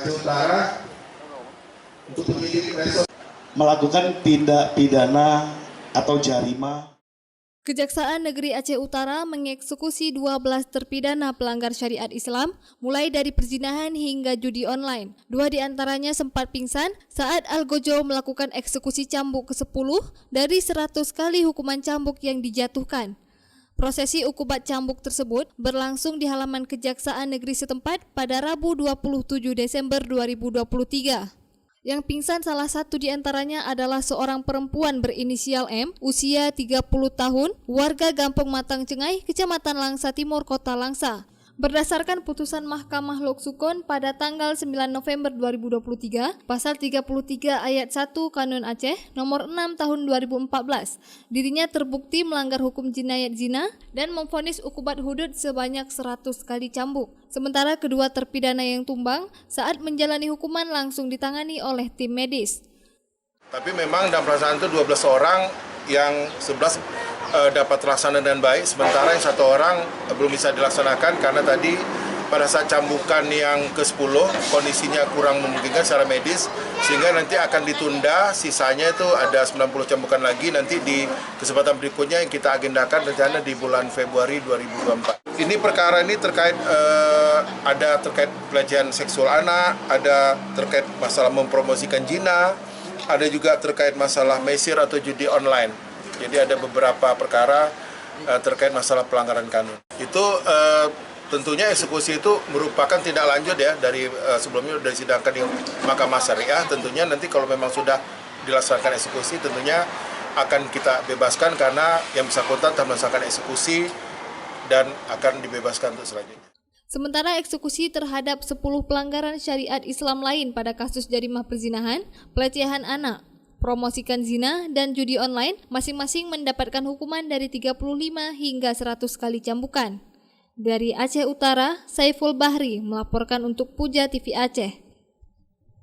Aceh Utara untuk penyidik besok melakukan tindak pidana atau jarima. Kejaksaan Negeri Aceh Utara mengeksekusi 12 terpidana pelanggar syariat Islam, mulai dari perzinahan hingga judi online. 2 diantaranya sempat pingsan saat Algojo melakukan eksekusi cambuk ke-10 dari 100 kali hukuman cambuk yang dijatuhkan. Prosesi ukubat cambuk tersebut berlangsung di halaman Kejaksaan Negeri setempat pada Rabu 27 Desember 2023. Yang pingsan salah satu di antaranya adalah seorang perempuan berinisial M, usia 30 tahun, warga Gampong Matang Cengai, Kecamatan Langsa Timur, Kota Langsa. Berdasarkan putusan Mahkamah Lok Sukon pada tanggal 9 November 2023, pasal 33 ayat 1 Kanun Aceh nomor 6 tahun 2014, dirinya terbukti melanggar hukum jinayat zina dan memvonis ukubat hudud sebanyak 100 kali cambuk. Sementara kedua terpidana yang tumbang saat menjalani hukuman langsung ditangani oleh tim medis. Tapi memang dalam pelaksanaan itu 12 orang, yang 11 dapat terlaksana dengan baik, sementara yang 1 orang belum bisa dilaksanakan karena tadi pada saat cambukan yang ke-10 kondisinya kurang memungkinkan secara medis, sehingga nanti akan ditunda, sisanya itu ada 90 cambukan lagi nanti di kesempatan berikutnya yang kita agendakan rencana di bulan Februari 2024. Ini perkara ini terkait ada terkait pelecehan seksual anak, ada terkait masalah mempromosikan zina, ada juga terkait masalah mesir atau judi online. Jadi ada beberapa perkara terkait masalah pelanggaran kanun. Itu tentunya eksekusi itu merupakan tindak lanjut ya dari sebelumnya sudah disidangkan di Mahkamah Syariah. Tentunya nanti kalau memang sudah dilaksanakan eksekusi, tentunya akan kita bebaskan karena yang bersangkutan telah melaksanakan eksekusi dan akan dibebaskan untuk selanjutnya. Sementara eksekusi terhadap 10 pelanggaran syariat Islam lain pada kasus jarimah perzinahan, pelecehan anak, promosikan zina, dan judi online masing-masing mendapatkan hukuman dari 35 hingga 100 kali cambukan. Dari Aceh Utara, Saiful Bahri melaporkan untuk Puja TV Aceh.